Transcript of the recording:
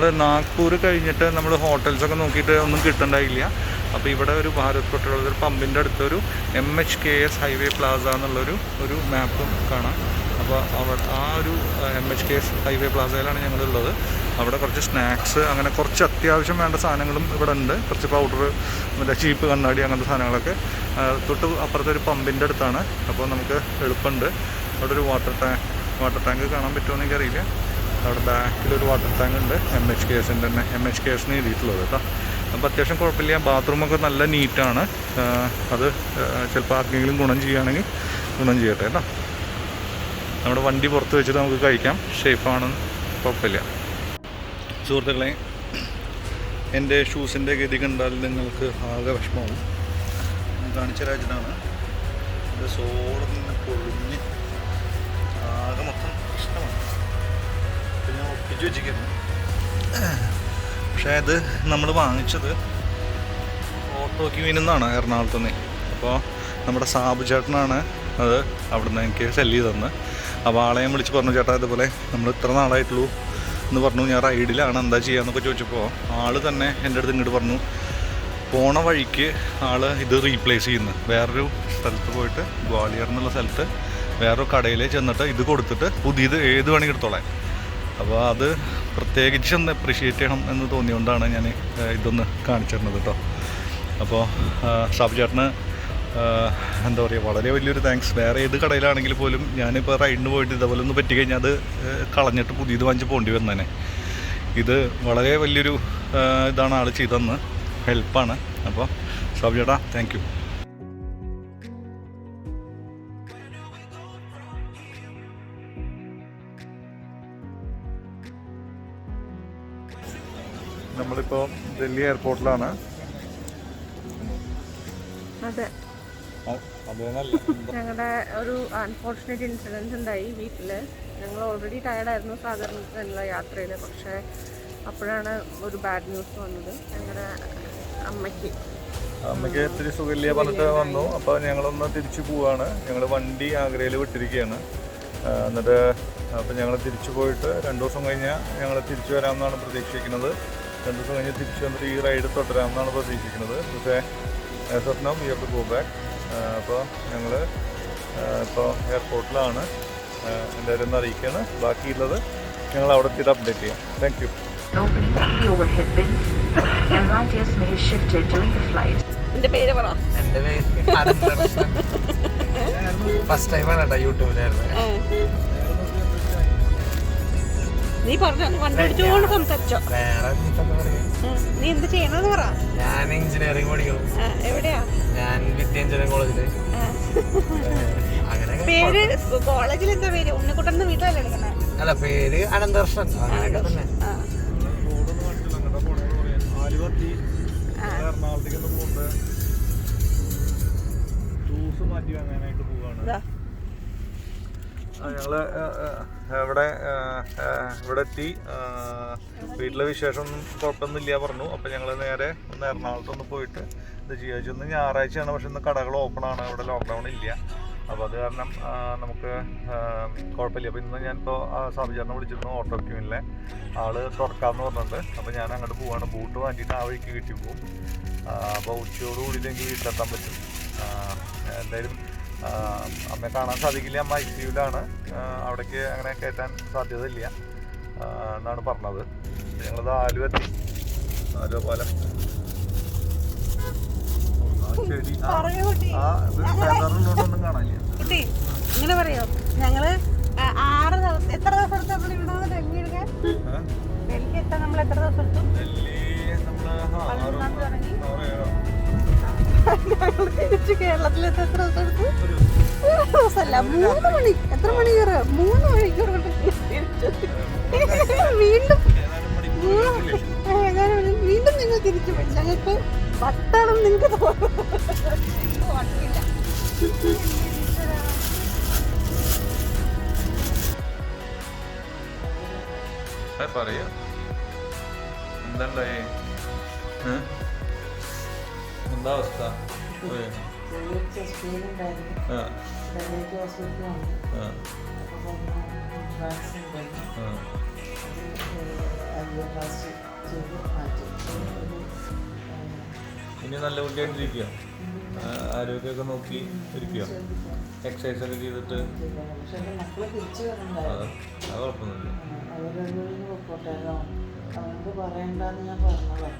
നമ്മൾ നാഗ്പൂർ കഴിഞ്ഞിട്ട് നമ്മൾ ഹോട്ടൽസൊക്കെ നോക്കിയിട്ട് ഒന്നും കിട്ടണ്ടായില്ല. അപ്പോൾ ഇവിടെ ഒരു ഭാരത് പെട്രോൾ ഒരു പമ്പിൻ്റെ അടുത്തൊരു MHKS ഹൈവേ പ്ലാസ എന്നുള്ളൊരു മാപ്പും കാണാം. അപ്പോൾ അവിടെ ആ ഒരു MHKS ഹൈവേ പ്ലാസയിലാണ് ഞങ്ങളുള്ളത്. അവിടെ കുറച്ച് സ്നാക്സ് അങ്ങനെ കുറച്ച് അത്യാവശ്യം വേണ്ട സാധനങ്ങളും ഇവിടെ ഉണ്ട്. കുറച്ച് പൗഡർ, മറ്റേ ചീപ്പ് കണ്ണാടി അങ്ങനത്തെ സാധനങ്ങളൊക്കെ തൊട്ട് അപ്പുറത്തെ ഒരു പമ്പിൻ്റെ അടുത്താണ്. അപ്പോൾ നമുക്ക് എളുപ്പമുണ്ട്. അവിടെ ഒരു വാട്ടർ ടാങ്ക് കാണാൻ പറ്റുമോ എനിക്കറിയില്ല. അവിടെ ബാക്കിലൊരു വാട്ടർ ടാങ്ക് ഉണ്ട്, MHKSൻ്റെ തന്നെ, MHKS എഴുതിയിട്ടുള്ളത് കേട്ടോ. അപ്പോൾ അത്യാവശ്യം കുഴപ്പമില്ല. ബാത്റൂമൊക്കെ നല്ല നീറ്റാണ്. അത് ചിലപ്പോൾ ആർക്കെങ്കിലും ഗുണം ചെയ്യുകയാണെങ്കിൽ ഗുണം ചെയ്യട്ടെ കേട്ടോ. നമ്മുടെ വണ്ടി പുറത്ത് വെച്ചിട്ട് നമുക്ക് കഴിക്കാം, സേഫാണെന്ന് കുഴപ്പമില്ല. സുഹൃത്തുക്കളെ, എൻ്റെ ഷൂസിൻ്റെ ഗതി കണ്ടാൽ നിങ്ങൾക്ക് ആകെ വിഷമമാവും. കാണിച്ച രാജ്യത്താണ് ഇത് സോളൊന്ന് പൊളിഞ്ഞ് ആകെ മൊത്തം പ്രശ്നമാണ്. പിന്നെ ഞാൻ ഒപ്പിച്ച് വെച്ചിരിക്കുന്നു. പക്ഷേ ഇത് നമ്മൾ വാങ്ങിച്ചത് ഓട്ടോയ്ക്ക് വീണെന്നാണ് എറണാകുളത്ത് നിന്ന്. അപ്പോൾ നമ്മുടെ സാബു ചേട്ടനാണ് അത് അവിടുന്ന് എനിക്ക് സെല്ല് ചെയ്തതെന്ന്. അപ്പോൾ ആളെ ഞാൻ വിളിച്ച് പറഞ്ഞു, ചേട്ടാ ഇതുപോലെ നമ്മൾ ഇത്ര നാളായിട്ടുള്ളൂ എന്ന് പറഞ്ഞു, ഞാൻ റൈഡിലാണ്, എന്താ ചെയ്യാന്നൊക്കെ ചോദിച്ചപ്പോൾ ആൾ തന്നെ എൻ്റെ അടുത്ത് ഇങ്ങോട്ട് പറഞ്ഞു, പോണ വഴിക്ക് ആൾ ഇത് റീപ്ലേസ് ചെയ്യുന്നു. വേറൊരു സ്ഥലത്ത് പോയിട്ട് ഗ്വാളിയർ എന്നുള്ള സ്ഥലത്ത് വേറൊരു കടയിൽ ചെന്നിട്ട് ഇത് കൊടുത്തിട്ട് പുതിയത് ഏത് വേണമെങ്കിൽ എടുത്തോളാം. അപ്പോൾ അത് പ്രത്യേകിച്ച് ഒന്ന് അപ്രീഷിയേറ്റ് ചെയ്യണം എന്ന് തോന്നിയുകൊണ്ടാണ് ഞാൻ ഇതൊന്ന് കാണിച്ചു തരുന്നത് കേട്ടോ. അപ്പോൾ സാബു ചേട്ടന് എന്താ പറയുക, വളരെ വലിയൊരു താങ്ക്സ്. വേറെ ഏത് കടയിലാണെങ്കിൽ പോലും ഞാനിപ്പോൾ റൈഡിന് പോയിട്ട് ഇതേപോലെ ഒന്ന് പറ്റിക്കഴിഞ്ഞാൽ അത് കളഞ്ഞിട്ട് പുതിയത് വാങ്ങിച്ച് പോകേണ്ടി വന്നേനെ. ഇത് വളരെ വലിയൊരു ഇതാണ് ആൾ ചെയ്തതെന്ന്, ഹെൽപ്പാണ്. അപ്പോൾ സാബു ചേട്ടാ താങ്ക് യു. നമ്മളിപ്പോൾ ഡൽഹി എയർപോർട്ടിലാണ്. അതെ, ഞങ്ങളുടെ ഒരു അൺഫോർച്ചുനേറ്റ് ഇൻസിഡൻസ് ഉണ്ടായി വീട്ടിൽ. ഞങ്ങൾ ഓൾറെഡി ടയർഡായിരുന്നു സാധാരണ യാത്രയിൽ. പക്ഷേ അപ്പോഴാണ് ഒരു ബാഡ് ന്യൂസ് വന്നത്. ഞങ്ങളുടെ അമ്മയ്ക്ക് ഇത്തിരി സുഖമില്ല പറഞ്ഞിട്ട് വന്നു. അപ്പോൾ ഞങ്ങളൊന്ന് തിരിച്ചു പോവുകയാണ്. ഞങ്ങൾ വണ്ടി ആഗ്രയിൽ വിട്ടിരിക്കുകയാണ്. എന്നിട്ട് അപ്പോൾ ഞങ്ങൾ തിരിച്ചു പോയിട്ട് 2 ദിവസം കഴിഞ്ഞാൽ ഞങ്ങൾ തിരിച്ചു വരാമെന്നാണ് പ്രതീക്ഷിക്കുന്നത്. 2 ദിവസം കഴിഞ്ഞ് തിരിച്ചു വന്നിട്ട് ഈ റൈഡ് തുടരാമെന്നാണ് പ്രതീക്ഷിക്കുന്നത്. പക്ഷേ as of now we have to go back. അപ്പോൾ ഞങ്ങൾ ഇപ്പോൾ എയർപോർട്ടിലാണ്. എല്ലാവരും ഒന്ന് അറിയിക്കുകയാണ്. ബാക്കിയുള്ളത് ഞങ്ങൾ അവിടെ എത്തിയിട്ട് അപ്ഡേറ്റ് ചെയ്യാം. Thank you. എൻ്റെ പേര് പറ. എൻ്റെ പേര് ഫസ്റ്റ് ടൈമാണ് കേട്ടോ യൂട്യൂബിലായിരുന്നു. നീ പറഞ്ഞു വണ്ടിയോട് സംസാരിച്ചോ. വേറെ നീ എന്ത് ചെയ്യണമെന്ന് പറ. ഞാൻ എഞ്ചിനീയറിംഗ് പഠിക്കണം. എവിടെയാ? ഞാൻ വിദ്യ എഞ്ചിനീയറിംഗ് കോളേജില്. അങ്ങനെ പേര് കോളേജിൽ എന്താ പേര്? ഉണ്ണിക്കുട്ടൻ്റെ വീട്ടിലല്ലേ എടുക്കണേ? അല്ല, പേര് അനന്തകൃഷ്ണൻ. അങ്ങനെയൊക്കെ തന്നെ. എറണാകുളത്തേക്കൊന്ന് പോകുന്നത് ജ്യൂസ് മാറ്റി വാങ്ങാനായിട്ട് പോവുകയാണ്. ഞങ്ങൾ ഇവിടെ എത്തി. വീട്ടിലെ വിശേഷമൊന്നും കുഴപ്പമൊന്നുമില്ല പറഞ്ഞു. അപ്പോൾ ഞങ്ങൾ നേരെ ഒന്ന് എറണാകുളത്തൊന്ന് പോയിട്ട് ഇത് ചെയ്യാച്ചു. ഇന്ന് ഞായറാഴ്ചയാണ്, പക്ഷെ ഇന്ന് കടകൾ ഓപ്പണാണ്, ഇവിടെ ലോക്ക്ഡൗൺ ഇല്ല. അപ്പോൾ അത് കാരണം നമുക്ക് കുഴപ്പമില്ല. അപ്പോൾ ഇന്ന് ഞാനിപ്പോൾ സാബുചേട്ടനെ വിളിച്ചിരുന്നു, ഓട്ടോ ക്യൂനിലെ ആൾ തുറക്കാമെന്ന് പറഞ്ഞിട്ടുണ്ട്. അപ്പോൾ ഞാൻ അങ്ങോട്ട് പോവാണ്. ബൂട്ട് മാറ്റിയിട്ട് ആ വഴിക്ക് വീട്ടിൽ പോകും. അപ്പോൾ ഉച്ചയോടുകൂടിയിട്ട് എനിക്ക് വീട്ടിലെത്താൻ പറ്റും. എന്തായാലും അമ്മയെ കാണാൻ സാധിക്കില്ല, അമ്മ ICUവിലാണ്. അവിടേക്ക് അങ്ങനെ കയറ്റാൻ സാധ്യതയില്ല എന്നാണ് പറഞ്ഞത്. ഞങ്ങളത് ആലുവ എത്തി. ആലുവ പാലം ചെടി ഒന്നും കാണാനില്ല. കുട്ടി ഇങ്ങനെ പറയോ? ഞങ്ങള് 6 ദിവസം എത്ര ദിവസം എടുത്തു ഡൽഹി എടുക്കാൻ? ഡൽഹി എത്താൻ നമ്മൾ എത്ര ദിവസം എടുത്തു? തിരിച്ച് കേരളത്തിലെത്താൻ എത്ര ദിവസം എടുത്തു? 1 ദിവസമല്ല, 3 മണി. എത്ര മണിക്കൂർ? 3 മണിക്കൂർ കൊണ്ട് വീണ്ടും നിങ്ങൾ തിരിച്ചു പോയി. ഞങ്ങൾക്ക് വട്ടാണം നിങ്ങൾക്ക് തോന്നുന്നു. പറയാ എന്താണ്ടായി? എന്താ അവസ്ഥ? ഇനി നല്ല കുട്ടിയായിട്ടിരിക്കുക, ആരോഗ്യമൊക്കെ നോക്കി ഇരിക്കുക, എക്സസൈസ് ഒക്കെ ചെയ്തിട്ട്. അത് കുഴപ്പമൊന്നുമില്ല. അവരൊന്നും പറയണ്ടെന്ന് ഞാൻ പറഞ്ഞതാണ്.